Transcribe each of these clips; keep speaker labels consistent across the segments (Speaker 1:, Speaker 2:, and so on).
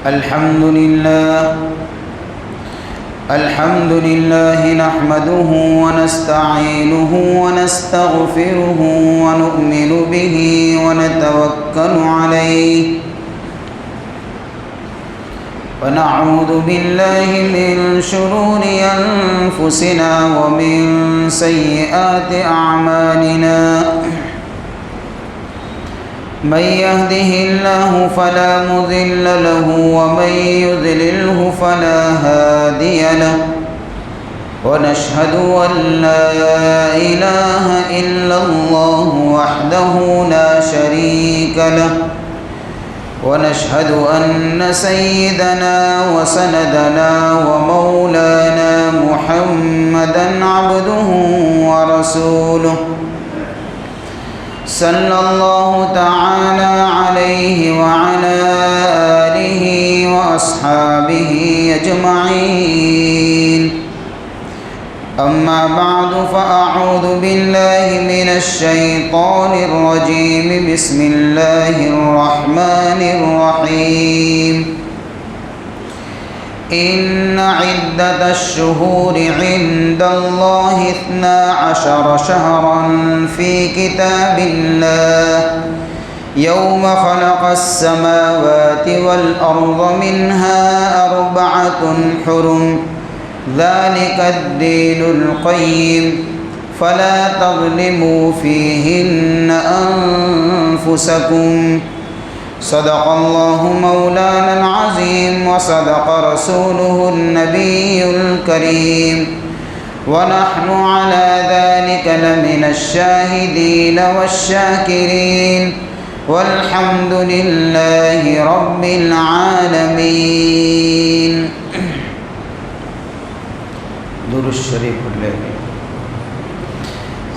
Speaker 1: الحمد لله نحمده ونستعينه ونستغفره ونؤمن به ونتوكل عليه ونعوذ بالله من شرور أنفسنا ومن سيئات أعمالنا من يهده الله فلا مضل له ومن يضلله فلا هادي له ونشهد أن لا إله إلا الله وحده لا شريك له ونشهد أن سيدنا وسندنا ومولانا محمدا عبده ورسوله صلى الله تعالى عليه وعلى آله وأصحابه أجمعين أما بعد فأعوذ بالله من الشيطان الرجيم بسم الله الرحمن الرحيم إن عدة الشهور عند الله 12 شهرا في كتاب الله يوم خلق السماوات والأرض منها 4 حرم ذلك الدين القيم فلا تظلموا فيهن أنفسكم صدق الله مولانا العظيم وصدق رسوله النبي الكريم ونحن على ذلك لمن الشاهدين والشاكرين والحمد لله رب العالمين. درود الشریف پڑھ لیں.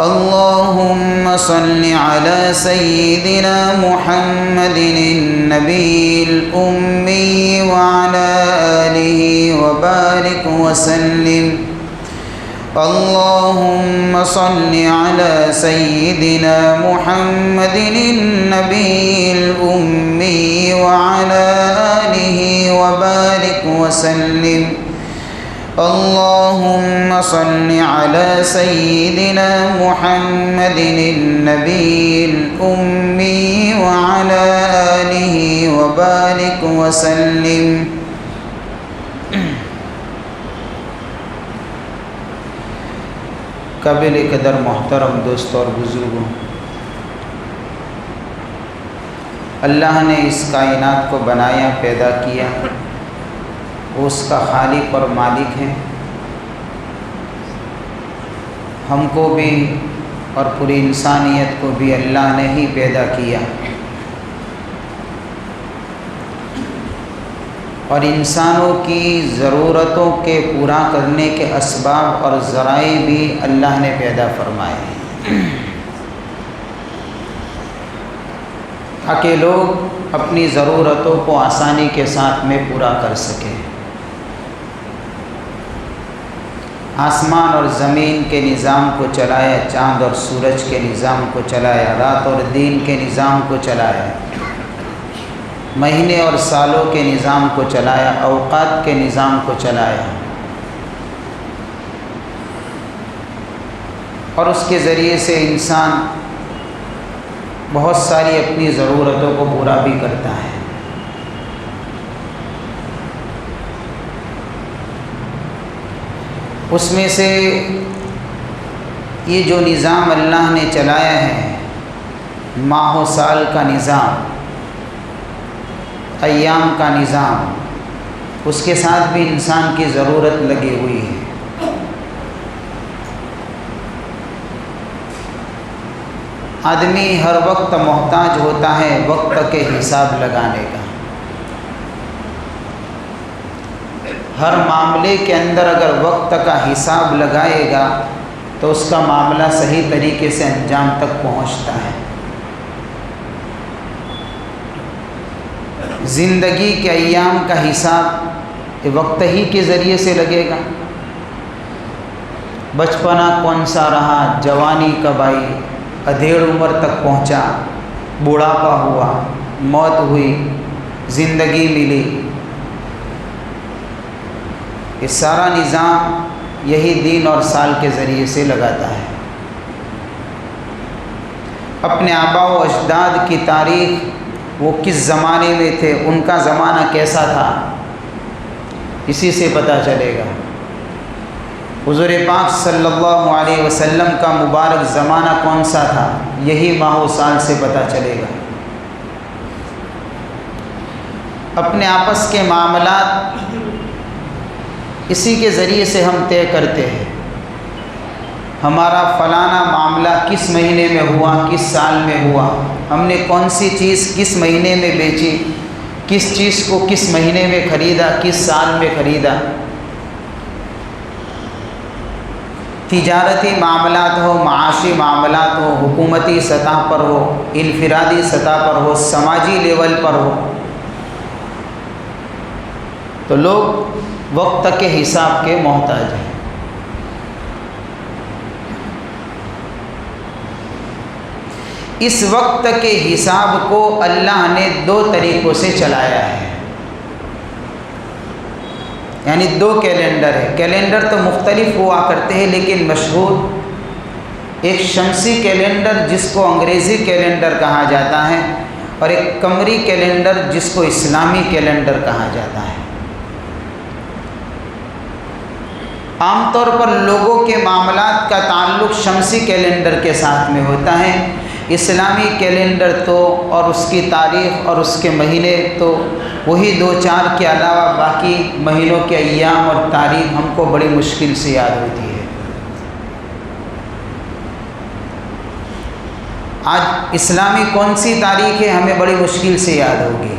Speaker 1: اللهم صل على سيدنا محمد النبي الأمي وعلى آله وبارك وسلم. اللهم صل على سيدنا محمد النبي الأمي وعلى آله وبارك وسلم. اللهم صل على سيدنا محمد النبي الأمي وعلى آله وبارك وسلم. قابل قدر محترم دوستوں اور بزرگوں، اللہ نے اس کائنات کو بنایا، پیدا کیا، وہ اس کا خالق اور مالک ہے. ہم کو بھی اور پوری انسانیت کو بھی اللہ نے ہی پیدا کیا، اور انسانوں کی ضرورتوں کے پورا کرنے کے اسباب اور ذرائع بھی اللہ نے پیدا فرمائے ہیں تاکہ لوگ اپنی ضرورتوں کو آسانی کے ساتھ میں پورا کر سکیں. آسمان اور زمین کے نظام کو چلایا، چاند اور سورج کے نظام کو چلایا، رات اور دن کے نظام کو چلایا، مہینے اور سالوں کے نظام کو چلایا، اوقات کے نظام کو چلایا، اور اس کے ذریعے سے انسان بہت ساری اپنی ضرورتوں کو پورا بھی کرتا ہے. اس میں سے یہ جو نظام اللہ نے چلایا ہے، ماہ و سال کا نظام، ایام کا نظام، اس کے ساتھ بھی انسان کی ضرورت لگی ہوئی ہے. آدمی ہر وقت محتاج ہوتا ہے وقت کے حساب لگانے کا. ہر معاملے کے اندر اگر وقت کا حساب لگائے گا تو اس کا معاملہ صحیح طریقے سے انجام تک پہنچتا ہے. زندگی کے ایام کا حساب وقت ہی کے ذریعے سے لگے گا. بچپنا کون سا رہا، جوانی کب آئی، ادھیڑ عمر تک پہنچا، بوڑھاپا ہوا، موت ہوئی، زندگی ملی، یہ سارا نظام یہی دین اور سال کے ذریعے سے لگاتا ہے۔ اپنے آباء و اجداد کی تاریخ، وہ کس زمانے میں تھے، ان کا زمانہ کیسا تھا، اسی سے پتہ چلے گا۔ حضور پاک صلی اللہ علیہ وسلم کا مبارک زمانہ کون سا تھا، یہی ماہ و سال سے پتہ چلے گا۔ اپنے آپس کے معاملات اسی کے ذریعے سے ہم طے کرتے ہیں۔ ہمارا فلانا معاملہ کس مہینے میں ہوا، کس سال میں ہوا، ہم نے کون سی چیز کس مہینے میں بیچی، کس چیز کو کس مہینے میں خریدا، کس سال میں خریدا۔ تجارتی معاملات ہو، معاشی معاملات ہو، حکومتی سطح پر ہو، انفرادی سطح پر ہو، سماجی لیول پر ہو، تو لوگ وقت کے حساب کے محتاج ہیں۔ اس وقت کے حساب کو اللہ نے دو طریقوں سے چلایا ہے، یعنی دو کیلنڈر ہے۔ کیلنڈر تو مختلف ہوا کرتے ہیں لیکن مشہور، ایک شمسی کیلنڈر جس کو انگریزی کیلنڈر کہا جاتا ہے، اور ایک قمری کیلنڈر جس کو اسلامی کیلنڈر کہا جاتا ہے۔ عام طور پر لوگوں کے معاملات کا تعلق شمسی کیلنڈر کے ساتھ میں ہوتا ہے، اسلامی کیلنڈر تو اور اس کی تاریخ اور اس کے مہینے تو وہی 2-4 کے علاوہ باقی مہینوں کے ایام اور تاریخ ہم کو بڑی مشکل سے یاد ہوتی ہے۔ آج اسلامی کون سی تاریخ ہے ہمیں بڑی مشکل سے یاد ہوگی،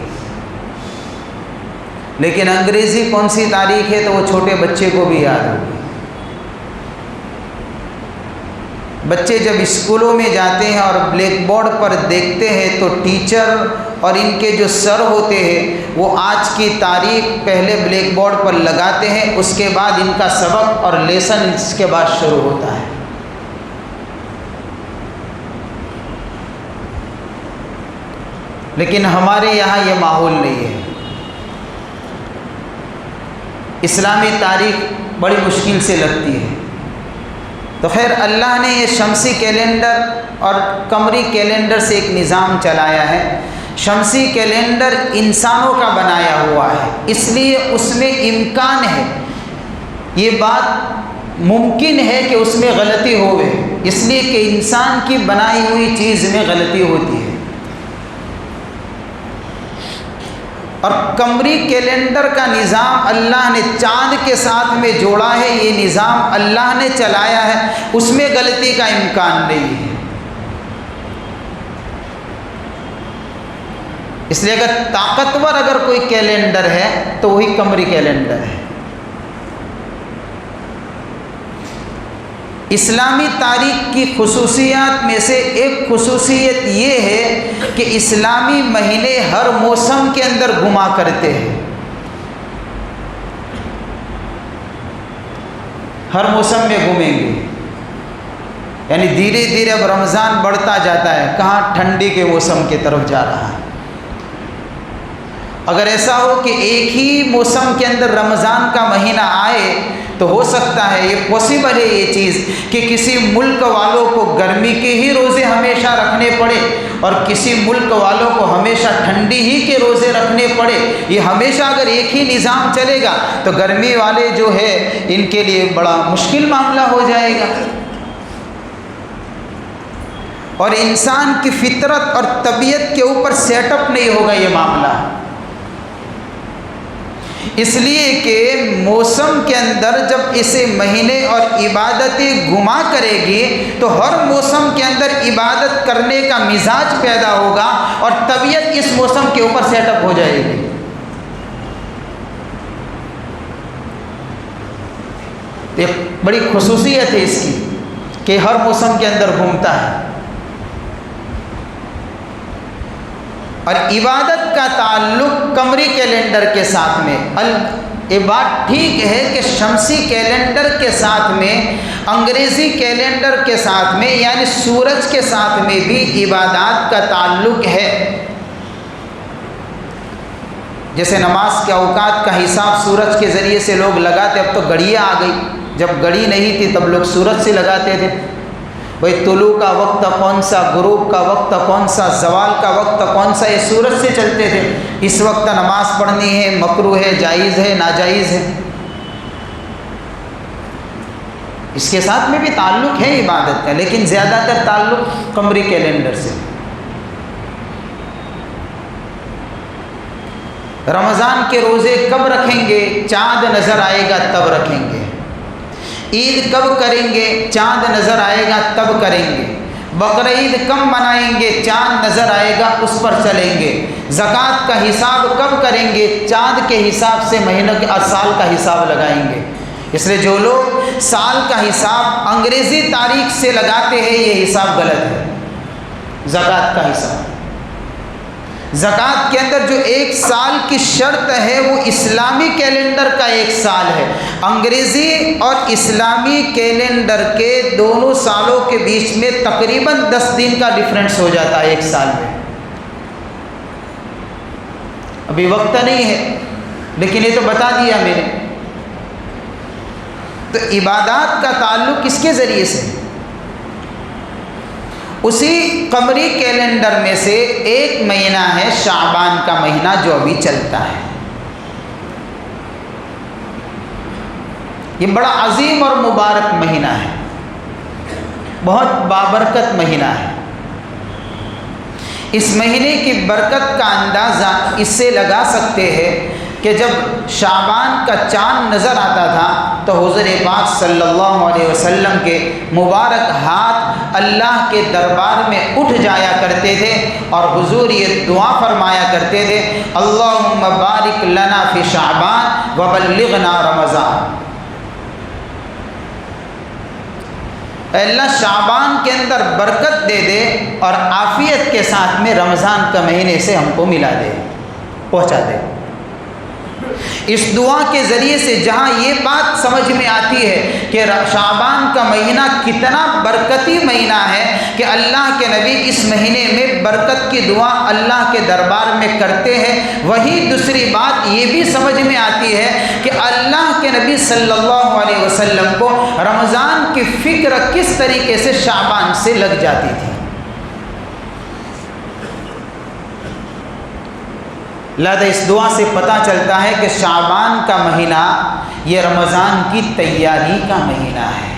Speaker 1: لیکن انگریزی کون سی تاریخ ہے تو وہ چھوٹے بچے کو بھی یاد ہوگی۔ بچے جب اسکولوں میں جاتے ہیں اور بلیک بورڈ پر دیکھتے ہیں تو ٹیچر اور ان کے جو سر ہوتے ہیں وہ آج کی تاریخ پہلے بلیک بورڈ پر لگاتے ہیں، اس کے بعد ان کا سبق اور لیسن اس کے بعد شروع ہوتا ہے۔ لیکن ہمارے یہاں یہ ماحول نہیں ہے، اسلامی تاریخ بڑی مشکل سے لگتی ہے۔ تو خیر اللہ نے یہ شمسی کیلنڈر اور قمری کیلنڈر سے ایک نظام چلایا ہے۔ شمسی کیلنڈر انسانوں کا بنایا ہوا ہے، اس لیے اس میں امکان ہے، یہ بات ممکن ہے کہ اس میں غلطی ہوگی، اس لیے کہ انسان کی بنائی ہوئی چیز میں غلطی ہوتی ہے۔ اور قمری کیلنڈر کا نظام اللہ نے چاند کے ساتھ میں جوڑا ہے، یہ نظام اللہ نے چلایا ہے، اس میں غلطی کا امکان نہیں ہے۔ اس لیے اگر طاقتور اگر کوئی کیلنڈر ہے تو وہی قمری کیلنڈر ہے۔ اسلامی تاریخ کی خصوصیات میں سے ایک خصوصیت یہ ہے کہ اسلامی مہینے ہر موسم کے اندر گھما کرتے ہیں، ہر موسم میں گھومیں گے، یعنی دھیرے دھیرے اب رمضان بڑھتا جاتا ہے، کہاں ٹھنڈی کے موسم کی طرف جا رہا ہے۔ اگر ایسا ہو کہ ایک ہی موسم کے اندر رمضان کا مہینہ آئے تو ہو سکتا ہے، یہ پاسبل ہے یہ چیز، کہ کسی ملک والوں کو گرمی کے ہی روزے ہمیشہ رکھنے پڑے اور کسی ملک والوں کو ہمیشہ ٹھنڈی ہی کے روزے رکھنے پڑے۔ یہ ہمیشہ اگر ایک ہی نظام چلے گا تو گرمی والے جو ہے ان کے لیے بڑا مشکل معاملہ ہو جائے گا، اور انسان کی فطرت اور طبیعت کے اوپر سیٹ اپ نہیں ہوگا یہ معاملہ۔ اس لیے کہ موسم کے اندر جب اسے مہینے اور عبادتیں گھما کرے گی تو ہر موسم کے اندر عبادت کرنے کا مزاج پیدا ہوگا اور طبیعت اس موسم کے اوپر سیٹ اپ ہو جائے گی۔ ایک بڑی خصوصیت ہے اس کی کہ ہر موسم کے اندر گھومتا ہے۔ اور عبادت کا تعلق قمری کیلنڈر کے ساتھ میں، یہ بات ٹھیک ہے کہ شمسی کیلنڈر کے ساتھ میں، انگریزی کیلنڈر کے ساتھ میں، یعنی سورج کے ساتھ میں بھی عبادات کا تعلق ہے، جیسے نماز کے اوقات کا حساب سورج کے ذریعے سے لوگ لگاتے، اب تو گھڑیاں آ گئی، جب گھڑی نہیں تھی تب لوگ سورج سے لگاتے تھے، بھائی طلوع کا وقت کون سا، غروب کا وقت کون سا، زوال کا وقت کون سا، یہ سورج سے چلتے تھے۔ اس وقت نماز پڑھنی ہے، مکروہ ہے، جائز ہے، ناجائز ہے، اس کے ساتھ میں بھی تعلق ہے عبادت کا، لیکن زیادہ تر تعلق قمری کیلنڈر سے۔ رمضان کے روزے کب رکھیں گے؟ چاند نظر آئے گا تب رکھیں گے۔ عید کب کریں گے؟ چاند نظر آئے گا تب کریں گے۔ بقرعید کب منائیں گے؟ چاند نظر آئے گا اس پر چلیں گے۔ زکوٰۃ کا حساب کب کریں گے؟ چاند کے حساب سے مہینوں کے اور سال کا حساب لگائیں گے۔ اس لیے جو لوگ سال کا حساب انگریزی تاریخ سے لگاتے ہیں یہ حساب غلط ہے۔ زکوٰۃ کا حساب، زکوٰۃ کے اندر جو ایک سال کی شرط ہے وہ اسلامی کیلنڈر کا ایک سال ہے۔ انگریزی اور اسلامی کیلنڈر کے دونوں سالوں کے بیچ میں تقریباً 10 دن کا ڈفرینس ہو جاتا ہے ایک سال میں۔ ابھی وقت نہیں ہے لیکن یہ تو بتا دیا میں نے۔ تو عبادات کا تعلق کس کے ذریعے سے؟ اسی قمری کیلنڈر میں سے ایک مہینہ ہے شعبان کا مہینہ جو ابھی چلتا ہے۔ یہ بڑا عظیم اور مبارک مہینہ ہے، بہت بابرکت مہینہ ہے۔ اس مہینے کی برکت کا اندازہ اس سے لگا سکتے ہیں کہ جب شعبان کا چاند نظر آتا تھا تو حضور پاک صلی اللہ علیہ وسلم کے مبارک ہاتھ اللہ کے دربار میں اٹھ جایا کرتے تھے اور حضور یہ دعا فرمایا کرتے تھے، اللہم بارک لنا فی شعبان وبلغنا رمضان۔ اے اللہ شعبان کے اندر برکت دے دے اور عافیت کے ساتھ میں رمضان کا مہینے سے ہم کو ملا دے، پہنچا دے۔ اس دعا کے ذریعے سے جہاں یہ بات سمجھ میں آتی ہے کہ شعبان کا مہینہ کتنا برکتی مہینہ ہے کہ اللہ کے نبی اس مہینے میں برکت کی دعا اللہ کے دربار میں کرتے ہیں، وہی دوسری بات یہ بھی سمجھ میں آتی ہے کہ اللہ کے نبی صلی اللہ علیہ وسلم کو رمضان کی فکر کس طریقے سے شعبان سے لگ جاتی تھی۔ لہذا اس دعا سے پتہ چلتا ہے کہ شعبان کا مہینہ یہ رمضان کی تیاری کا مہینہ ہے۔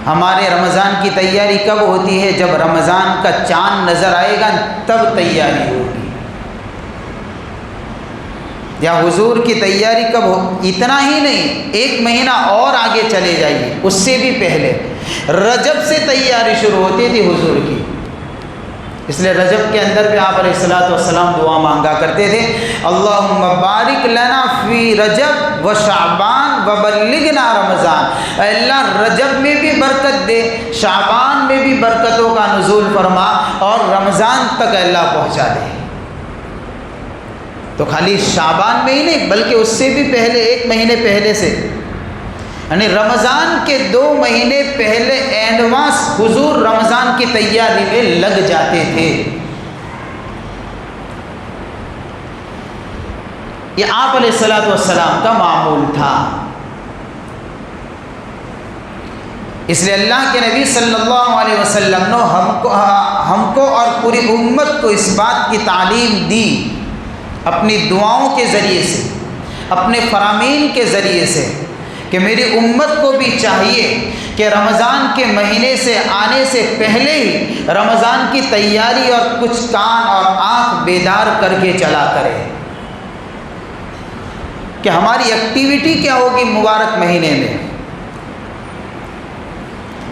Speaker 1: ہمارے رمضان کی تیاری کب ہوتی ہے؟ جب رمضان کا چاند نظر آئے گا تب تیاری ہوگی۔ یا حضور کی تیاری کب ہو؟ اتنا ہی نہیں، ایک مہینہ اور آگے چلے جائیے، اس سے بھی پہلے رجب سے تیاری شروع ہوتی تھی حضور کی۔ اس لیے رجب کے اندر بھی آپ علیہ الصلوۃ والسلام دعا مانگا کرتے تھے، اللہم بارک لنا فی رجب و شعبان وبلغنا رمضان۔ اے اللہ رجب میں بھی برکت دے، شعبان میں بھی برکتوں کا نزول فرما اور رمضان تک اللہ پہنچا دے۔ تو خالی شعبان میں ہی نہیں بلکہ اس سے بھی پہلے، ایک مہینے پہلے سے، یعنی رمضان کے 2 مہینے پہلے ایڈوانس حضور رمضان کی تیاری میں لگ جاتے تھے۔ یہ آپ علیہ الصلوۃ والسلام کا معمول تھا۔ اس لیے اللہ کے نبی صلی اللہ علیہ وسلم نے ہم کو اور پوری امت کو اس بات کی تعلیم دی اپنی دعاؤں کے ذریعے سے، اپنے فرامین کے ذریعے سے، کہ میری امت کو بھی چاہیے کہ رمضان کے مہینے سے آنے سے پہلے ہی رمضان کی تیاری اور کچھ کان اور آنکھ بیدار کر کے چلا کرے کہ ہماری ایکٹیویٹی کیا ہوگی مبارک مہینے میں۔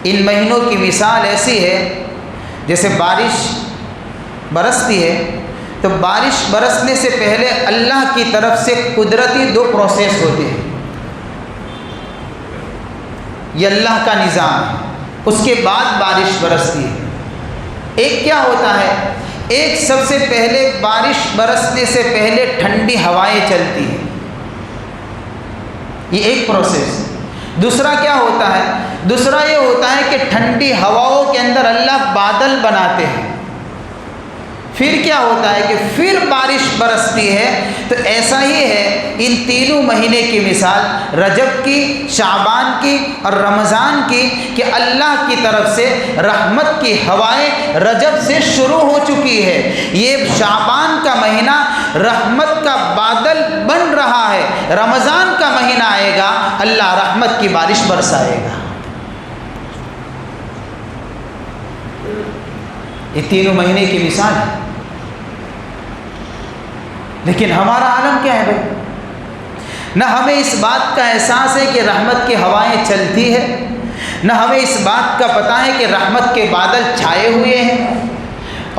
Speaker 1: ان مہینوں کی مثال ایسی ہے جیسے بارش برستی ہے تو بارش برسنے سے پہلے اللہ کی طرف سے قدرتی 2 پروسیس ہوتے ہیں، یہ اللہ کا نظام ہے، اس کے بعد بارش برستی ہے۔ ایک کیا ہوتا ہے؟ ایک سب سے پہلے بارش برسنے سے پہلے ٹھنڈی ہوائیں چلتی ہیں، یہ ایک پروسیس۔ دوسرا کیا ہوتا ہے؟ دوسرا یہ ہوتا ہے کہ ٹھنڈی ہواؤں کے اندر اللہ بادل بناتے ہیں پھر کیا ہوتا ہے کہ پھر بارش برستی ہے۔ تو ایسا ہی ہے ان تینوں مہینے کی مثال، رجب کی، شعبان کی اور رمضان کی، کہ اللہ کی طرف سے رحمت کی ہوائیں رجب سے شروع ہو چکی ہے۔ یہ شعبان کا مہینہ رحمت کا بادل بن رہا ہے، رمضان کا مہینہ آئے گا اللہ رحمت کی بارش برسائے گا۔ یہ تینوں مہینے کی مثال ہے۔ لیکن ہمارا عالم کیا ہے بھائی؟ نہ ہمیں اس بات کا احساس ہے کہ رحمت کی ہوائیں چلتی ہے، نہ ہمیں اس بات کا پتہ ہے کہ رحمت کے بادل چھائے ہوئے ہیں۔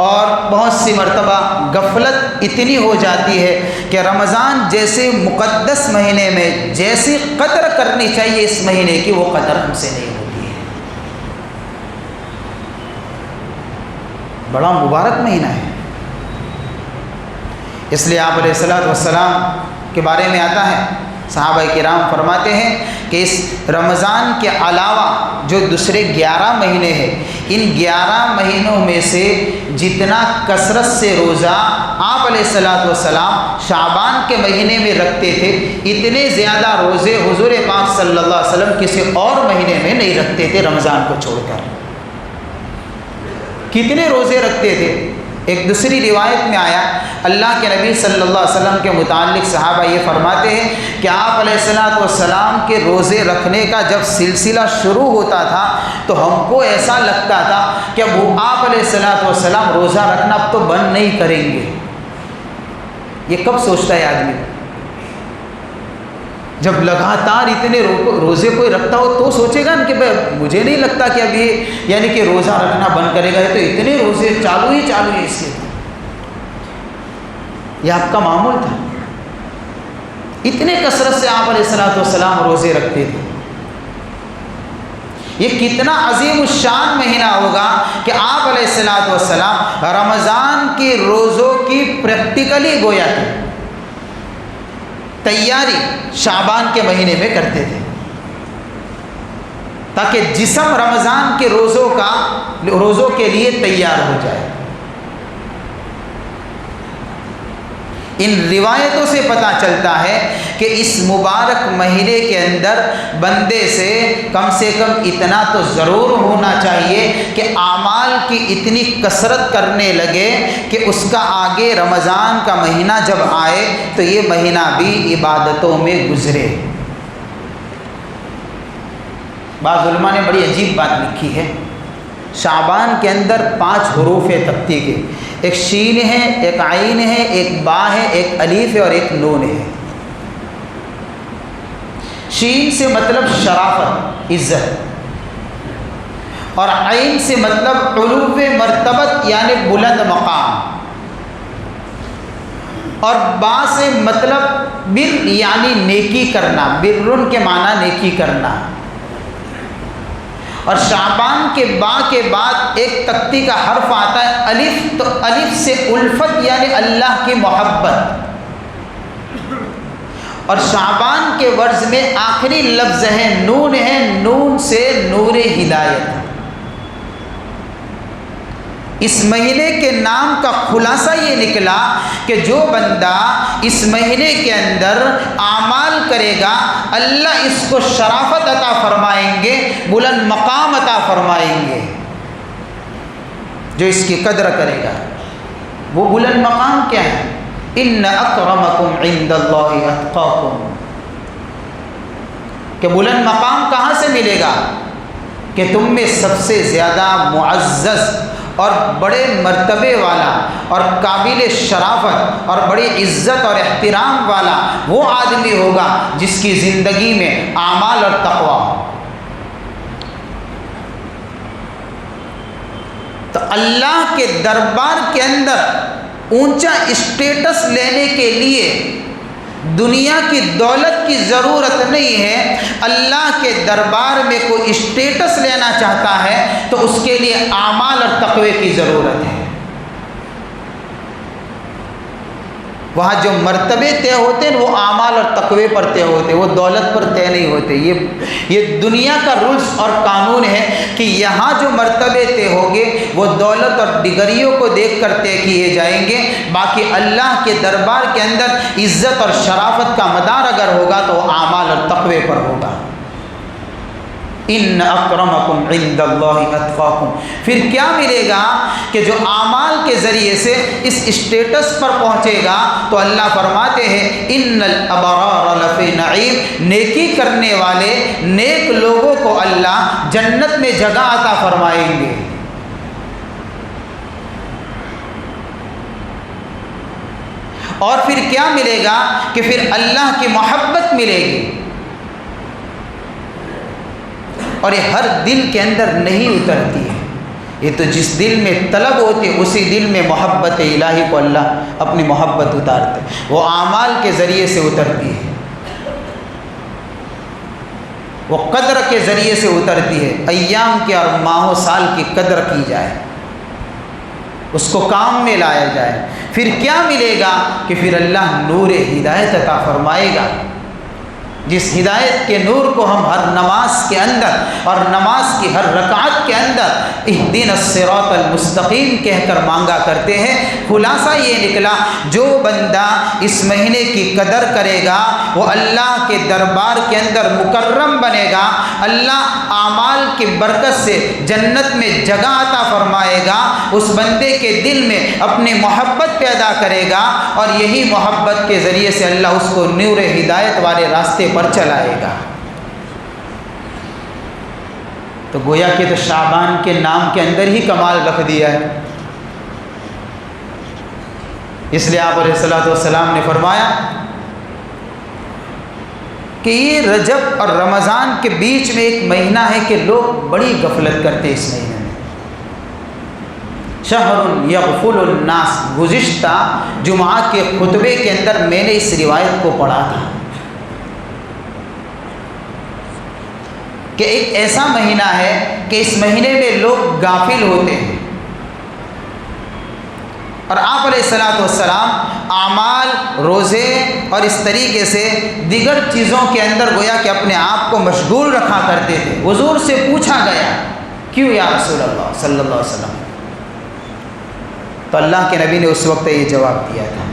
Speaker 1: اور بہت سی مرتبہ غفلت اتنی ہو جاتی ہے کہ رمضان جیسے مقدس مہینے میں جیسی قدر کرنی چاہیے اس مہینے کی، وہ قدر ہم سے نہیں ہوتی ہے۔ بڑا مبارک مہینہ ہے، اس لیے آپ علیہ السلام کے بارے میں آتا ہے، صحابہ کرام فرماتے ہیں کہ اس رمضان کے علاوہ جو دوسرے 11 مہینے ہیں، ان 11 مہینوں میں سے جتنا کثرت سے روزہ آپ علیہ السلام شعبان کے مہینے میں رکھتے تھے، اتنے زیادہ روزے حضور پاک صلی اللہ علیہ وسلم کسی اور مہینے میں نہیں رکھتے تھے رمضان کو چھوڑ کر۔ کتنے روزے رکھتے تھے؟ ایک دوسری روایت میں آیا، اللہ کے نبی صلی اللہ علیہ وسلم کے متعلق صحابہ یہ فرماتے ہیں کہ آپ علیہ السلام کے روزے رکھنے کا جب سلسلہ شروع ہوتا تھا تو ہم کو ایسا لگتا تھا کہ وہ آپ علیہ السلام روزہ رکھنا اب تو بند نہیں کریں گے۔ یہ کب سوچتا ہے آدمی؟ جب لگاتار اتنے روزے کوئی رکھتا ہو تو سوچے گا نا کہ بھائی مجھے نہیں لگتا کہ اب یہ یعنی کہ روزہ رکھنا بند کرے گا، تو اتنے روزے چالو ہی اس کے۔ یہ آپ کا معمول تھا، اتنے کثرت سے آپ علیہ السلام روزے رکھتے تھے۔ یہ کتنا عظیم الشان مہینہ ہوگا کہ آپ علیہ السلام رمضان کے روزوں کی پریکٹیکلی گویا کہ تیاری شعبان کے مہینے میں کرتے تھے، تاکہ جسم رمضان کے روزوں کے لیے تیار ہو جائے۔ ان روایتوں سے پتہ چلتا ہے کہ اس مبارک مہینے کے اندر بندے سے کم اتنا تو ضرور ہونا چاہیے کہ اعمال کی اتنی کثرت کرنے لگے کہ اس کا آگے رمضان کا مہینہ جب آئے تو یہ مہینہ بھی عبادتوں میں گزرے۔ بعض علماء نے بڑی عجیب بات لکھی ہے، شعبان کے اندر 5 حروف تقطیع کے، ایک شین ہے، ایک عین ہے، ایک با ہے، ایک الف ہے اور ایک نون ہے۔ شین سے مطلب شرافت، عزت، اور عین سے مطلب علو مرتبت یعنی بلند مقام، اور با سے مطلب بر یعنی نیکی کرنا، برن کے معنی نیکی کرنا۔ اور شعبان کے با کے بعد ایک تقطیع کا حرف آتا ہے الف، تو الف سے الفت یعنی اللہ کی محبت، اور شعبان کے ورز میں آخری لفظ ہے، نون سے نور ہدایت۔ اس مہینے کے نام کا خلاصہ یہ نکلا کہ جو بندہ اس مہینے کے اندر اعمال کرے گا اللہ اس کو شرافت عطا فرمائیں گے، بلند مقام عطا فرمائیں گے۔ جو اس کی قدر کرے گا وہ بلند مقام کیا ہے؟ ان اکرمکم عند اللہ اتقاکم، کہ بلند مقام کہاں سے ملے گا؟ کہ تم میں سب سے زیادہ معزز اور بڑے مرتبے والا اور قابل شرافت اور بڑی عزت اور احترام والا وہ آدمی ہوگا جس کی زندگی میں اعمال اور تقویٰ ہو۔ تو اللہ کے دربار کے اندر اونچا اسٹیٹس لینے کے لیے دنیا کی دولت کی ضرورت نہیں ہے۔ اللہ کے دربار میں کوئی اسٹیٹس لینا چاہتا ہے تو اس کے لیے اعمال اور تقوی کی ضرورت ہے۔ وہاں جو مرتبے طے ہوتے ہیں وہ اعمال اور تقوی پر طے ہوتے ہیں، وہ دولت پر طے نہیں ہوتے۔ یہ دنیا کا رولز اور قانون ہے کہ یہاں جو مرتبے طے ہوں گے وہ دولت اور ڈگریوں کو دیکھ کر طے کیے جائیں گے، باقی اللہ کے دربار کے اندر عزت اور شرافت کا مدار اگر ہوگا تو وہ اعمال اور تقوی پر ہوگا۔ ان اکرمکم عند اللہ اتقاکم۔ پھر کیا ملے گا کہ جو اعمال کے ذریعے سے اس اسٹیٹس پر پہنچے گا تو اللہ فرماتے ہیں ان الابرار لفی نعیم، نیکی کرنے والے نیک لوگوں کو اللہ جنت میں جگہ عطا فرمائیں گے۔ اور پھر کیا ملے گا کہ پھر اللہ کی محبت ملے گی، اور یہ ہر دل کے اندر نہیں اترتی ہے، یہ تو جس دل میں طلب ہوتی ہے اسی دل میں محبت الہی کو اللہ اپنی محبت اتارتے، وہ اعمال کے ذریعے سے اترتی ہے، وہ قدر کے ذریعے سے اترتی ہے۔ ایام کی اور ماہ و سال کی قدر کی جائے، اس کو کام میں لایا جائے۔ پھر کیا ملے گا کہ پھر اللہ نور ہدایت عطا فرمائے گا، جس ہدایت کے نور کو ہم ہر نماز کے اندر اور نماز کی ہر رکعت کے اندر اہدنا الصراط المستقیم کہہ کر مانگا کرتے ہیں۔ خلاصہ یہ نکلا جو بندہ اس مہینے کی قدر کرے گا وہ اللہ کے دربار کے اندر مکرم بنے گا، اللہ اعمال کی برکت سے جنت میں جگہ عطا فرمائے گا، اس بندے کے دل میں اپنی محبت پیدا کرے گا، اور یہی محبت کے ذریعے سے اللہ اس کو نور ہدایت والے راستے پر چلائے گا۔ تو گویا کہ تو شعبان کے نام کے اندر ہی کمال رکھ دیا ہے۔ اس لیے آپ علیہ الصلوۃ والسلام نے فرمایا کہ یہ رجب اور رمضان کے بیچ میں ایک مہینہ ہے کہ لوگ بڑی غفلت کرتے ہیں اس مہینے میں۔ شہر یغفل الناس، گزشتہ جمعہ کے خطبے کے اندر میں نے اس روایت کو پڑھا تھا کہ ایک ایسا مہینہ ہے کہ اس مہینے میں لوگ غافل ہوتے ہیں، اور آپ علیہ الصلوۃ والسلام اعمال، روزے اور اس طریقے سے دیگر چیزوں کے اندر گویا کہ اپنے آپ کو مشغول رکھا کرتے تھے۔ حضور سے پوچھا گیا کیوں یا رسول اللہ صلی اللہ علیہ وسلم، تو اللہ کے نبی نے اس وقت یہ جواب دیا تھا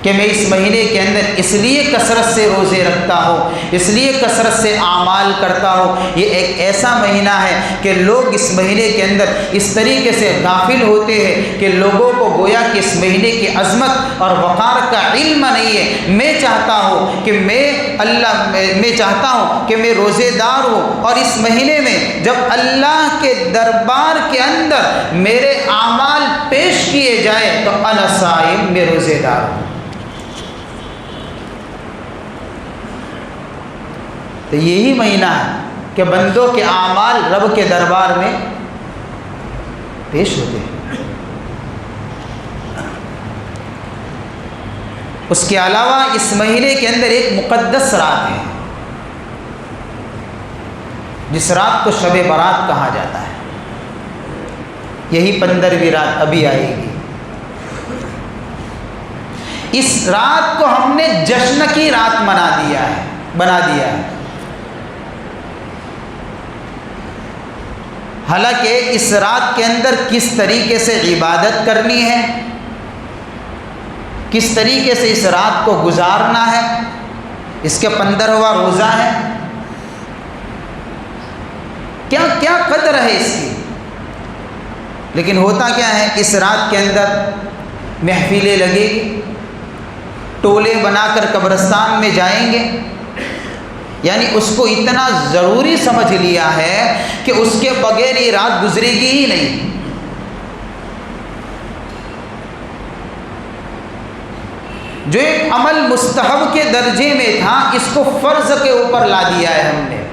Speaker 1: کہ میں اس مہینے کے اندر اس لیے کثرت سے روزے رکھتا ہوں، اس لیے کثرت سے اعمال کرتا ہوں، یہ ایک ایسا مہینہ ہے کہ لوگ اس مہینے کے اندر اس طریقے سے غافل ہوتے ہیں کہ لوگوں کو گویا کہ اس مہینے کی عظمت اور وقار کا علم نہیں ہے۔ میں چاہتا ہوں کہ میں روزے دار ہوں، اور اس مہینے میں جب اللہ کے دربار کے اندر میرے اعمال پیش کیے جائیں تو انا صائم، میں روزے دار ہوں۔ تو یہی مہینہ ہے کہ بندوں کے اعمال رب کے دربار میں پیش ہوتے ہیں۔ اس کے علاوہ اس مہینے کے اندر ایک مقدس رات ہے جس رات کو شب برات کہا جاتا ہے، یہی 15ویں رات ابھی آئے گی۔ اس رات کو ہم نے جشن کی رات بنا دیا ہے، حالانکہ اس رات کے اندر کس طریقے سے عبادت کرنی ہے، کس طریقے سے اس رات کو گزارنا ہے، اس کے 15واں روزہ ہے، کیا قدر ہے اس کی۔ لیکن ہوتا کیا ہے، اس رات کے اندر محفلیں لگے گی، ٹولے بنا کر قبرستان میں جائیں گے، یعنی اس کو اتنا ضروری سمجھ لیا ہے کہ اس کے بغیر یہ رات گزرے گی ہی نہیں۔ جو ایک عمل مستحب کے درجے میں تھا اس کو فرض کے اوپر لا دیا ہے ہم نے۔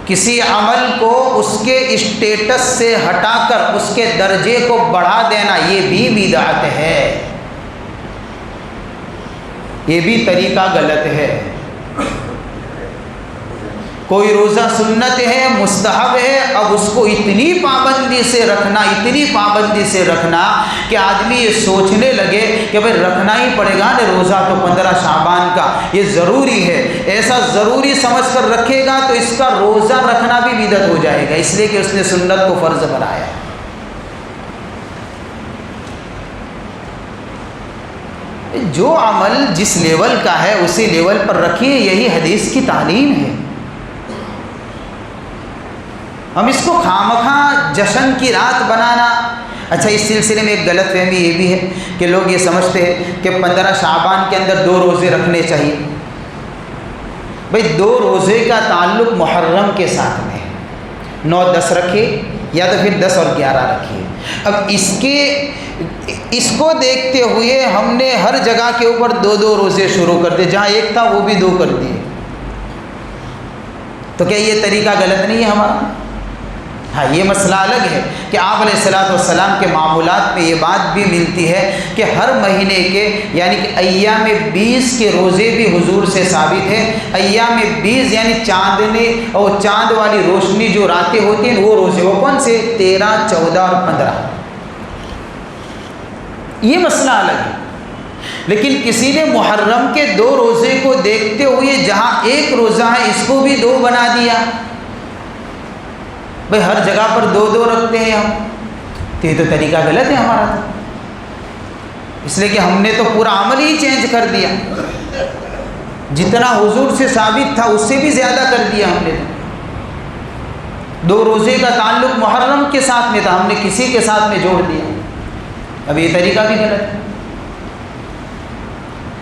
Speaker 1: کسی عمل کو اس کے اسٹیٹس سے ہٹا کر اس کے درجے کو بڑھا دینا یہ بھی بدعت ہے، یہ بھی طریقہ غلط ہے۔ کوئی روزہ سنت ہے، مستحب ہے، اب اس کو اتنی پابندی سے رکھنا کہ آدمی یہ سوچنے لگے کہ بھئی رکھنا ہی پڑے گا نا روزہ تو 15 شعبان کا، یہ ضروری ہے، ایسا ضروری سمجھ کر رکھے گا تو اس کا روزہ رکھنا بھی بدعت ہو جائے گا، اس لیے کہ اس نے سنت کو فرض بنایا۔ جو عمل جس لیول کا ہے اسی لیول پر رکھیے، یہی حدیث کی تعلیم ہے۔ ہم اس کو خامخواہ جشن کی رات بنانا، اچھا اس سلسلے میں ایک غلط فہمی یہ بھی ہے کہ لوگ یہ سمجھتے ہیں کہ 15 شعبان کے اندر 2 روزے رکھنے چاہیے۔ بھئی 2 روزے کا تعلق محرم کے ساتھ میں 9-10 رکھیے یا تو پھر 10 اور 11 رکھیے۔ اب اس کو دیکھتے ہوئے ہم نے ہر جگہ کے اوپر 2 روزے شروع کر دیے، جہاں ایک تھا وہ بھی 2 کر دیے، تو کیا یہ طریقہ غلط نہیں ہے ہمارا؟ ہاں یہ مسئلہ الگ ہے کہ آپ علیہ الصلوۃ والسلام کے معمولات میں یہ بات بھی ملتی ہے کہ ہر مہینے کے یعنی کہ ایام 20 کے روزے بھی حضور سے ثابت ہے۔ ایام 20 یعنی چاند والی روشنی جو راتیں ہوتی ہیں وہ روزے، وہ کون سے؟ 13، 14 اور 15۔ یہ مسئلہ الگ ہے، لیکن کسی نے محرم کے 2 روزے کو دیکھتے ہوئے جہاں ایک روزہ ہے اس کو بھی 2 بنا دیا۔ بھئی ہر جگہ پر 2 رکھتے ہیں ہم، تو یہ تو طریقہ غلط ہے ہمارا، تو اس لیے کہ ہم نے تو پورا عمل ہی چینج کر دیا، جتنا حضور سے ثابت تھا اس سے بھی زیادہ کر دیا ہم نے۔ 2 روزے کا تعلق محرم کے ساتھ میں تھا، ہم نے کسی کے ساتھ میں جوڑ دیا، اب یہ طریقہ بھی غلط ہے۔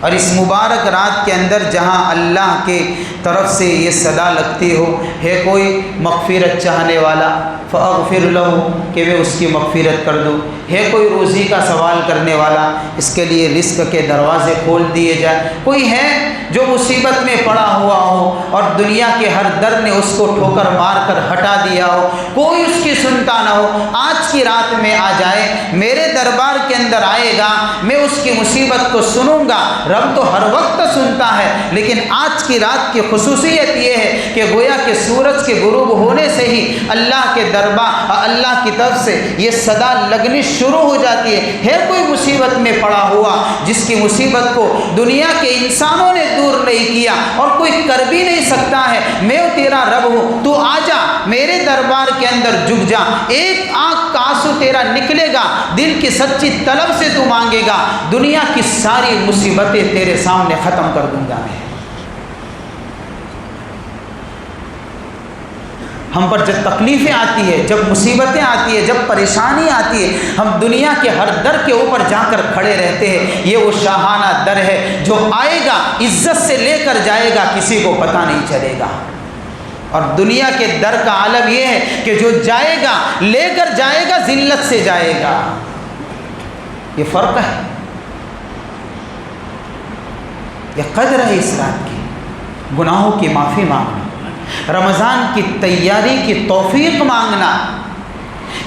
Speaker 1: اور اس مبارک رات کے اندر جہاں اللہ کے طرف سے یہ صدا لگتی ہو، ہے کوئی مغفرت چاہنے والا فاغفر لہ، کہ میں اس کی مغفرت کر دوں، ہے کوئی روزی کا سوال کرنے والا، اس کے لیے رزق کے دروازے کھول دیے جائیں، کوئی ہے جو مصیبت میں پڑا ہوا ہو اور دنیا کے ہر در نے اس کو ٹھوکر مار کر ہٹا دیا ہو، کوئی اس کی سنتا نہ ہو، آج کی رات میں آ جائے، میرے دربار کے اندر آئے گا، میں اس کی مصیبت کو سنوں گا۔ رب تو ہر وقت سنتا ہے، لیکن آج کی رات کی خصوصیت یہ ہے کہ گویا کہ سورج کے غروب ہونے سے ہی اللہ کے دربار، اللہ کی طرف سے یہ صدا لگنی شروع ہو جاتی ہے کوئی مصیبت میں پڑا ہوا جس کی مصیبت کو دنیا کے انسانوں نے دور نہیں کیا اور کوئی کر بھی نہیں سکتا ہے، میں تیرا رب ہوں، تو آ جا میرے دربار کے اندر جھک جا، ایک آنکھ کا آنسو تیرا نکلے گا، دل کی سچی طلب سے تو مانگے گا، دنیا کی ساری مصیبتیں تیرے سامنے ختم کر دوں گا میں۔ ہم پر جب تکلیفیں آتی ہے، جب مصیبتیں آتی ہے، جب پریشانی آتی ہے، ہم دنیا کے ہر در کے اوپر جا کر کھڑے رہتے ہیں، یہ وہ شاہانہ در ہے جو آئے گا عزت سے لے کر جائے گا، کسی کو پتہ نہیں چلے گا۔ اور دنیا کے در کا عالم یہ ہے کہ جو جائے گا لے کر جائے گا، ذلت سے جائے گا، یہ فرق ہے، یہ قدر ہے اس رات کی۔ گناہوں کی معافی مانگنا، رمضان کی تیاری کی توفیق مانگنا،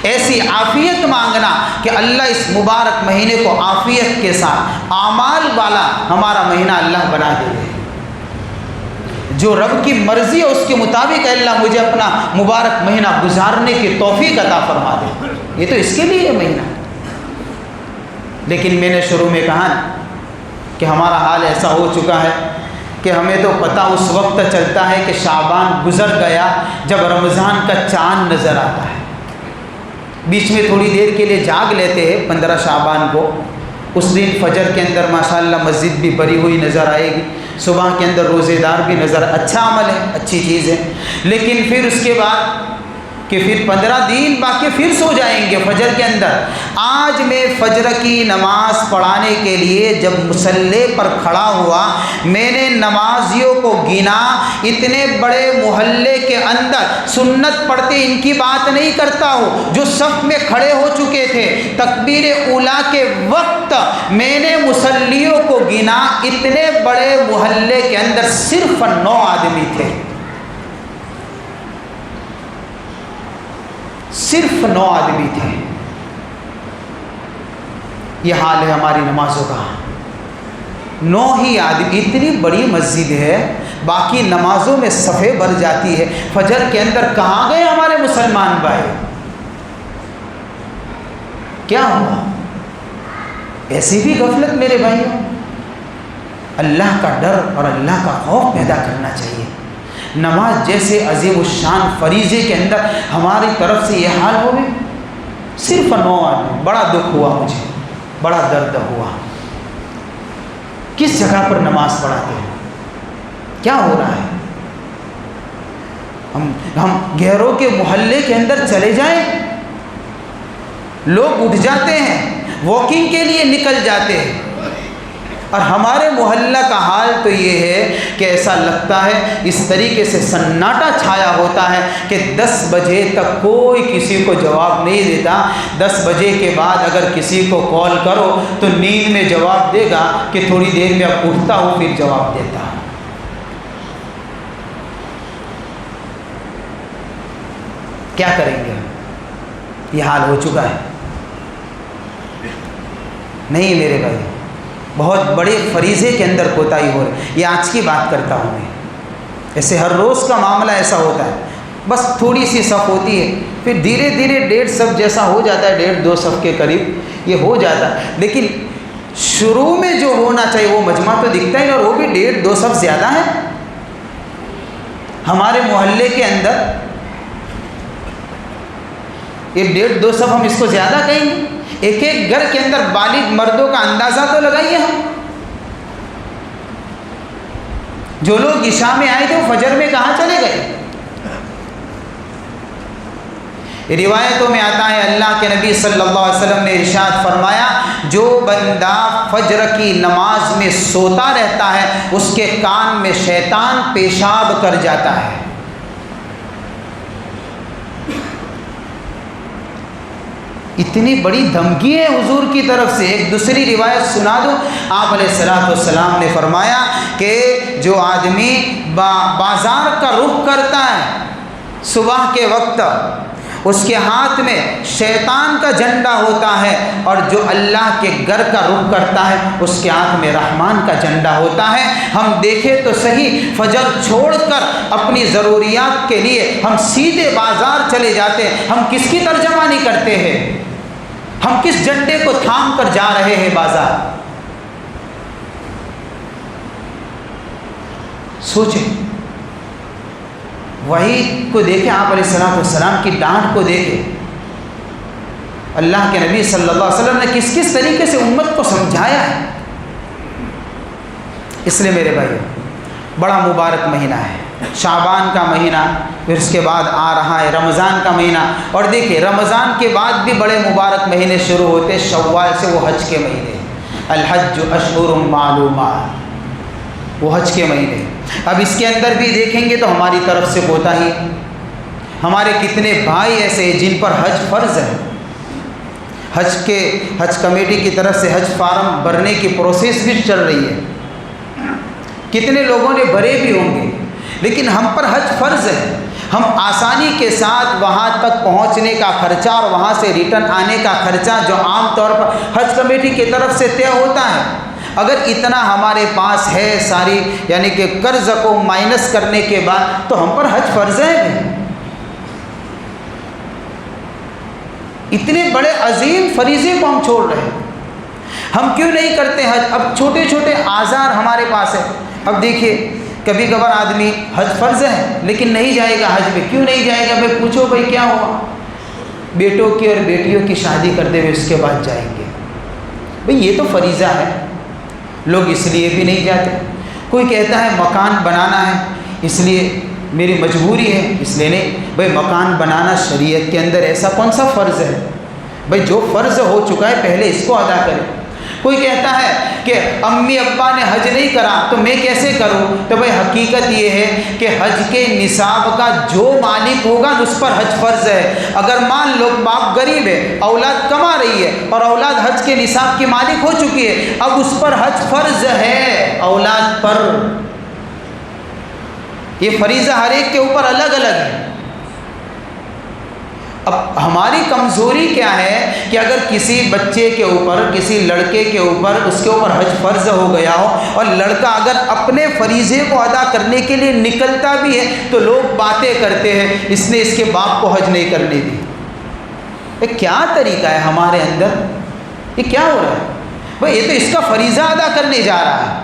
Speaker 1: ایسی عافیت مانگنا کہ اللہ اس مبارک مہینے کو عافیت کے ساتھ اعمال والا ہمارا مہینہ اللہ بنا دے، جو رب کی مرضی ہے اس کے مطابق اللہ مجھے اپنا مبارک مہینہ گزارنے کی توفیق عطا فرما دے، یہ تو اس کے لیے ہے مہینہ۔ لیکن میں نے شروع میں کہا کہ ہمارا حال ایسا ہو چکا ہے کہ ہمیں تو پتہ اس وقت چلتا ہے کہ شعبان گزر گیا جب رمضان کا چاند نظر آتا ہے، بیچ میں تھوڑی دیر کے لیے جاگ لیتے ہیں 15 شعبان کو، اس دن فجر کے اندر ماشاءاللہ مسجد بھی بھری ہوئی نظر آئے گی، صبح کے اندر روزے دار بھی نظر، اچھا عمل ہے، اچھی چیز ہے، لیکن پھر اس کے بعد کہ پھر 15 دن باقی پھر سو جائیں گے فجر کے اندر۔ آج میں فجر کی نماز پڑھانے کے لیے جب مصلی پر کھڑا ہوا، میں نے نمازیوں کو گنا، اتنے بڑے محلے کے اندر سنت پڑھتے ان کی بات نہیں کرتا ہوں، جو صف میں کھڑے ہو چکے تھے تکبیر اولیٰ کے وقت، میں نے مصلیوں کو گنا، اتنے بڑے محلے کے اندر صرف 9 آدمی تھے، صرف 9 آدمی تھے۔ یہ حال ہے ہماری نمازوں کا، 9 ہی آدمی، اتنی بڑی مسجد ہے باقی نمازوں میں صفیں بھر جاتی ہے، فجر کے اندر کہاں گئے ہمارے مسلمان بھائی؟ کیا ہوا؟ ایسی بھی غفلت میرے بھائیوں؟ اللہ کا ڈر اور اللہ کا خوف پیدا کرنا چاہیے۔ نماز جیسے عظیم الشان فریضے کے اندر ہماری طرف سے یہ حال ہو گئے، صرف 9 آدمی، بڑا دکھ ہوا مجھے، بڑا درد ہوا۔ کس جگہ پر نماز پڑھاتے ہیں؟ کیا ہو رہا ہے؟ ہم گھروں کے محلے کے اندر چلے جائیں، لوگ اٹھ جاتے ہیں، واکنگ کے لیے نکل جاتے ہیں، اور ہمارے محلہ کا حال تو یہ ہے کہ ایسا لگتا ہے اس طریقے سے سناٹا چھایا ہوتا ہے کہ 10 بجے تک کوئی کسی کو جواب نہیں دیتا۔ 10 بجے کے بعد اگر کسی کو کال کرو تو نیند میں جواب دے گا کہ تھوڑی دیر میں اب اٹھتا ہوں پھر جواب دیتا ہوں۔ کیا کریں گے؟ یہ حال ہو چکا ہے۔ نہیں میرے بھائی، بہت بڑے فریضے کے اندر کوتاہی ہو رہی ہے۔ یہ آج کی بات کرتا ہوں میں، ایسے ہر روز کا معاملہ ایسا ہوتا ہے، بس تھوڑی سی صف ہوتی ہے، پھر دھیرے دھیرے 1.5 صف جیسا ہو جاتا ہے، 1.5-2 صف کے قریب یہ ہو جاتا ہے، لیکن شروع میں جو ہونا چاہیے وہ مجمع تو دکھتا ہی، اور وہ بھی 1.5-2 صف زیادہ ہے۔ ہمارے محلے کے اندر یہ 1.5-2 صف ہم اس کو زیادہ کہیں گے۔ ایک ایک گھر کے اندر بالغ مردوں کا اندازہ تو لگائیے ہم۔ جو لوگ عشاء میں آئے تھے وہ فجر میں کہاں چلے گئے؟ روایتوں میں آتا ہے اللہ کے نبی صلی اللہ علیہ وسلم نے ارشاد فرمایا، جو بندہ فجر کی نماز میں سوتا رہتا ہے اس کے کان میں شیطان پیشاب کر جاتا ہے۔ اتنی بڑی دھمکی ہے حضور کی طرف سے۔ ایک دوسری روایت سنا دو، آپ علیہ الصلوۃ والسلام نے فرمایا کہ جو آدمی بازار کا رخ کرتا ہے صبح کے وقت، اس کے ہاتھ میں شیطان کا جھنڈا ہوتا ہے، اور جو اللہ کے گھر کا رخ کرتا ہے اس کے ہاتھ میں رحمان کا جھنڈا ہوتا ہے۔ ہم دیکھیں تو صحیح، فجر چھوڑ کر اپنی ضروریات کے لیے ہم سیدھے بازار چلے جاتے ہیں۔ ہم کس کی ترجمانی کرتے ہیں؟ ہم کس جھنڈے کو تھام کر جا رہے ہیں بازار؟ سوچیں، وحید کو دیکھیں، آپ علیہ الصلوۃ والسلام کی ڈانٹ کو دیکھیں، اللہ کے نبی صلی اللہ علیہ وسلم نے کس کس طریقے سے امت کو سمجھایا ہے۔ اس لیے میرے بھائی، بڑا مبارک مہینہ ہے، شعبان کا مہینہ، پھر اس کے بعد آ رہا ہے رمضان کا مہینہ، اور دیکھیں رمضان کے بعد بھی بڑے مبارک مہینے شروع ہوتے ہیں، شوال سے وہ حج کے مہینے، الحج اشہر معلومات، وہ حج کے مہینے۔ اب اس کے اندر بھی دیکھیں گے تو ہماری طرف سے کوتاہی، ہمارے کتنے بھائی ایسے ہیں جن پر حج فرض ہے، حج کمیٹی کی طرف سے حج فارم بھرنے کی پروسیس بھی چل رہی ہے، کتنے لوگوں نے بھرے بھی ہوں گے، لیکن ہم پر حج فرض ہے۔ ہم آسانی کے ساتھ وہاں تک پہنچنے کا خرچہ اور وہاں سے ریٹرن آنے کا خرچہ جو عام طور پر حج کمیٹی کی طرف سے طے ہوتا ہے، اگر اتنا ہمارے پاس ہے ساری، یعنی کہ قرض کو مائنس کرنے کے بعد، تو ہم پر حج فرض ہے۔ اتنے بڑے عظیم فریضے کو ہم چھوڑ رہے ہیں، ہم کیوں نہیں کرتے حج؟ اب چھوٹے چھوٹے آزار ہمارے پاس ہیں۔ اب دیکھیے کبھی کبھار آدمی حج فرض ہے لیکن نہیں جائے گا حج میں، کیوں نہیں جائے گا؟ بھائی پوچھو بھائی کیا ہوا؟ بیٹوں کی اور بیٹیوں کی شادی کر دے ہوئے اس کے بعد جائیں گے۔ بھئی یہ تو فریضہ ہے، لوگ اس لیے بھی نہیں جاتے۔ کوئی کہتا ہے مکان بنانا ہے اس لیے میری مجبوری ہے اس لیے نہیں۔ بھئی مکان بنانا شریعت کے اندر ایسا کون سا فرض ہے؟ بھئی جو فرض ہو چکا ہے پہلے اس کو ادا کریں۔ کوئی کہتا ہے کہ امی ابا نے حج نہیں کرا تو میں کیسے کروں؟ تو بھئی حقیقت یہ ہے کہ حج کے نصاب کا جو مالک ہوگا اس پر حج فرض ہے۔ اگر مان لو باپ غریب ہے، اولاد کما رہی ہے اور اولاد حج کے نصاب کی مالک ہو چکی ہے، اب اس پر حج فرض ہے اولاد پر۔ یہ فریضہ ہر ایک کے اوپر الگ الگ ہے۔ اب ہماری کمزوری کیا ہے کہ اگر کسی بچے کے اوپر، کسی لڑکے کے اوپر، اس کے اوپر حج فرض ہو گیا ہو، اور لڑکا اگر اپنے فریضے کو ادا کرنے کے لیے نکلتا بھی ہے تو لوگ باتیں کرتے ہیں اس نے اس کے باپ کو حج نہیں کرنے دی۔ یہ کیا طریقہ ہے ہمارے اندر؟ یہ کیا ہو رہا ہے بھائی؟ یہ تو اس کا فریضہ ادا کرنے جا رہا ہے۔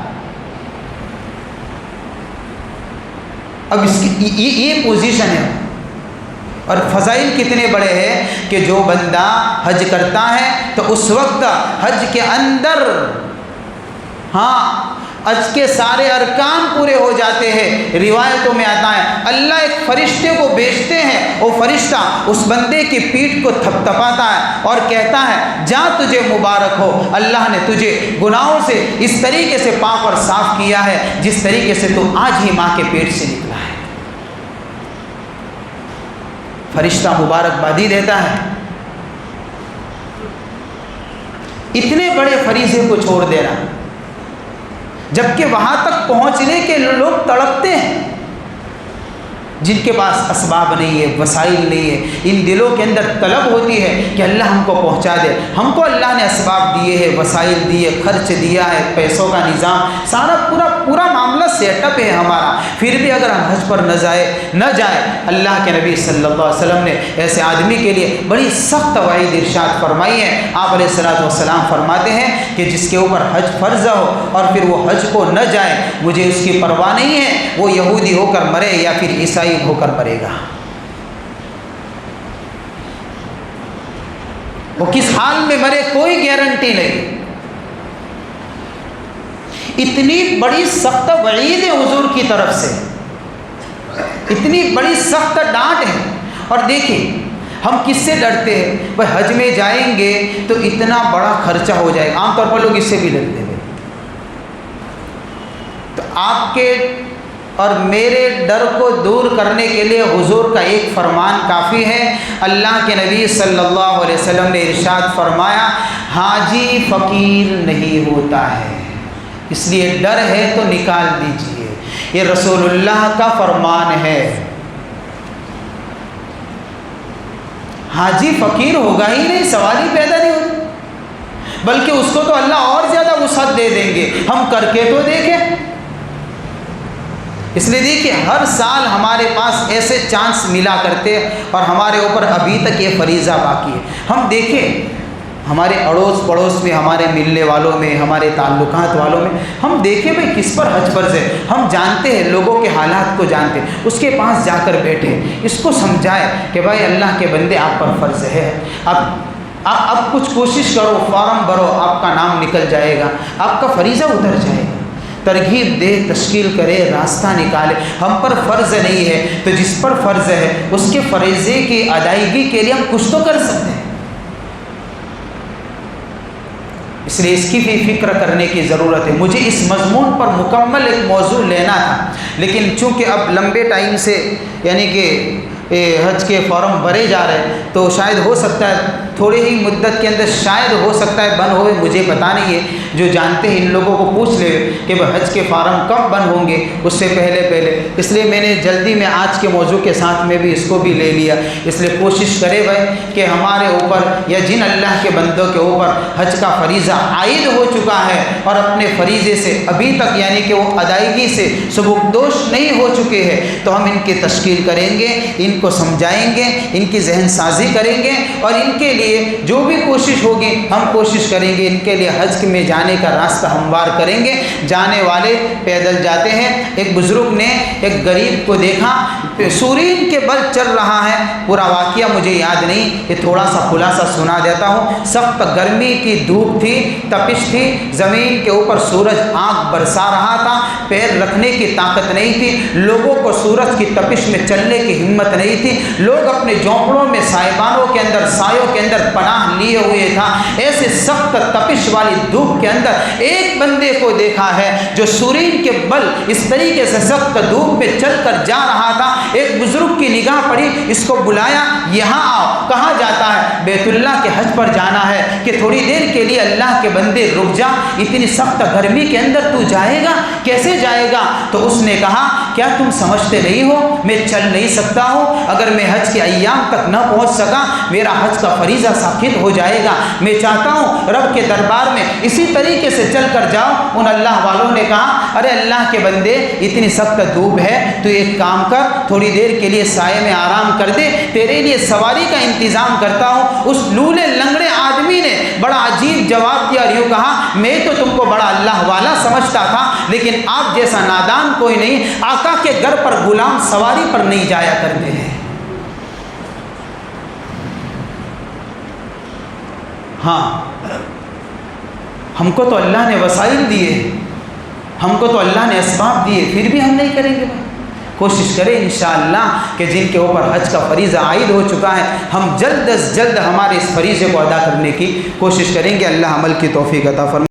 Speaker 1: اب اس کی یہ پوزیشن ہے، اور فضائل کتنے بڑے ہیں کہ جو بندہ حج کرتا ہے تو اس وقت حج کے اندر حج کے سارے ارکان پورے ہو جاتے ہیں۔ روایتوں میں آتا ہے اللہ ایک فرشتے کو بھیجتے ہیں، وہ فرشتہ اس بندے کی پیٹھ کو تھپتھپاتا ہے اور کہتا ہے جا تجھے مبارک ہو، اللہ نے تجھے گناہوں سے اس طریقے سے پاک اور صاف کیا ہے جس طریقے سے تو آج ہی ماں کے پیٹ سے نکلا ہے۔ فرشتہ مبارکبادی دیتا ہے۔ اتنے بڑے فریضے کو چھوڑ دے رہا جبکہ وہاں تک پہنچنے کے لوگ تڑپتے ہیں، جن کے پاس اسباب نہیں ہے، وسائل نہیں ہے، ان دلوں کے اندر طلب ہوتی ہے کہ اللہ ہم کو پہنچا دے۔ ہم کو اللہ نے اسباب دیے ہیں، وسائل دیے، خرچ دیا ہے، پیسوں کا نظام سارا پورا معاملہ سیٹ اپ ہے ہمارا، پھر بھی اگر ہم حج پر نہ جائیں، اللہ کے نبی صلی اللہ علیہ وسلم نے ایسے آدمی کے لیے بڑی سخت وعید ارشاد فرمائی ہے۔ آپ علیہ السلام فرماتے ہیں کہ جس کے اوپر حج فرض ہو اور پھر وہ حج کو نہ جائے، مجھے اس کی پرواہ نہیں ہے وہ یہودی ہو کر مرے یا پھر عیسائی ہو کر مرے گا، وہ کس حال میں مرے کوئی گارنٹی نہیں۔ اتنی بڑی سخت وعید ہے حضور کی طرف سے، اتنی بڑی سخت ڈانٹ ہے۔ اور دیکھیں ہم کس سے ڈرتے ہیں؟ بھائی حج میں جائیں گے تو اتنا بڑا خرچہ ہو جائے گا، عام طور پر لوگ اس سے بھی ڈرتے ہیں۔ تو آپ کے اور میرے ڈر کو دور کرنے کے لیے حضور کا ایک فرمان کافی ہے۔ اللہ کے نبی صلی اللہ علیہ وسلم نے ارشاد فرمایا حاجی فقیر نہیں ہوتا ہے، اس لیے ڈر ہے تو نکال دیجئے، یہ رسول اللہ کا فرمان ہے۔ حاجی فقیر ہوگا ہی نہیں، سوال ہی پیدا نہیں ہوتا، بلکہ اس کو تو اللہ اور زیادہ وسعت دے دیں گے، ہم کر کے تو دیکھیں۔ اس لیے دیکھیے ہر سال ہمارے پاس ایسے چانس ملا کرتے اور ہمارے اوپر ابھی تک یہ فریضہ باقی ہے۔ ہم دیکھیں ہمارے اڑوس پڑوس میں، ہمارے ملنے والوں میں، ہمارے تعلقات والوں میں، ہم دیکھیں بھئی کس پر حج فرض ہے، ہم جانتے ہیں، لوگوں کے حالات کو جانتے ہیں، اس کے پاس جا کر بیٹھے اس کو سمجھائے کہ بھائی اللہ کے بندے آپ پر فرض ہے، اب کچھ کوشش کرو، فارم بھرو، آپ کا نام نکل جائے گا، آپ کا فریضہ اتر جائے گا۔ ترغیب دے، تشکیل کرے، راستہ نکالے۔ ہم پر فرض نہیں ہے تو جس پر فرض ہے اس کے فریضے کی ادائیگی کے لیے ہم کچھ تو کر سکتے ہیں، اس لیے اس کی بھی فکر کرنے کی ضرورت ہے۔ مجھے اس مضمون پر مکمل ایک موضوع لینا تھا، لیکن چونکہ اب لمبے ٹائم سے یعنی کہ حج کے فارم بھرے جا رہے ہیں تو شاید ہو سکتا ہے تھوڑی ہی مدت کے اندر شاید ہو سکتا ہے بند ہوئے، مجھے پتہ نہیں ہے، جو جانتے ہیں ان لوگوں کو پوچھ لے کہ وہ حج کے فارم کب بند ہوں گے اس سے پہلے، اس لیے میں نے جلدی میں آج کے موضوع کے ساتھ میں بھی اس کو بھی لے لیا۔ اس لیے کوشش کرے بھائی کہ ہمارے اوپر یا جن اللہ کے بندوں کے اوپر حج کا فریضہ عائد ہو چکا ہے اور اپنے فریضے سے ابھی تک یعنی کہ وہ ادائیگی سے سبکدوش نہیں ہو چکے ہیں تو ہم ان کی تشکیل کریں گے، ان کو سمجھائیں گے، ان کی ذہن سازی کریں گے اور ان کے لیے جو بھی کوشش ہوگی ہم کوشش کریں گے ان کے لیے حج میں جانے کا راستہ ہموار کریں گے۔ جانے والے پیدل جاتے ہیں۔ ایک بزرگ نے ایک غریب کو دیکھا، سورین کے بل چل رہا ہے، پورا واقعہ مجھے یاد نہیں، یہ تھوڑا سا خلاصہ سنا دیتا ہوں۔ سخت گرمی کی دھوپ تھی، تپش تھی، زمین کے اوپر سورج آنکھ برسا رہا تھا، پیر رکھنے کی طاقت نہیں تھی، لوگوں کو سورج کی تپش میں چلنے کی ہمت نہیں تھی، لوگ اپنے جھونپڑوں میں سائبانوں کے اندر، سایوں کے اندر اندر پناہ لیے ہوئے تھا، ایسے سخت تپش والی دھوپ کے اندر ایک بندے کو دیکھا ہے جو سورین کے بل اس طریقے سے سخت دھوپ میں چل کر جا رہا تھا۔ ایک بزرگ کی نگاہ پڑی، اس کو بلایا، یہاں آؤ۔ کہاں جاتا ہے؟ بیت اللہ کے حج پر جانا ہے کہ تھوڑی دیر کے لیے اللہ کے بندے رک جا، اتنی سخت گرمی کے اندر تو جائے گا، کیسے جائے گا؟ تو اس نے کہا کیا تم سمجھتے نہیں ہو میں چل نہیں سکتا ہوں؟ اگر میں حج کے ایام تک نہ پہنچ سکا میرا حج کا فریضہ ساقط ہو جائے گا۔ میں چاہتا ہوں رب کے دربار میں اسی طریقے سے چل کر جاؤ۔ ان اللہ والوں نے کہا ارے اللہ کے بندے اتنی سخت دھوپ ہے تو ایک کام کر، تھوڑی دیر کے لیے سائے میں آرام کر دے، تیرے لیے سواری کا انتظام کرتا ہوں۔ اس لولے لنگڑے آدمی نے بڑا عجیب جواب دیا اور یوں کہا میں تو تم کو بڑا اللہ والا سمجھتا تھا، لیکن آپ جیسا نادان کوئی نہیں، آقا کے گھر پر غلام سواری پر نہیں جایا کرتے ہیں۔ ہاں ہم کو تو اللہ نے وسائل دیے، ہم کو تو اللہ نے اسباب دیے، پھر بھی ہم نہیں کریں گے۔ کوشش کریں انشاءاللہ کہ جن کے اوپر حج کا فریضہ عائد ہو چکا ہے ہم جلد از جلد ہمارے اس فریضے کو ادا کرنے کی کوشش کریں گے۔ اللہ عمل کی توفیق عطا فرمائے۔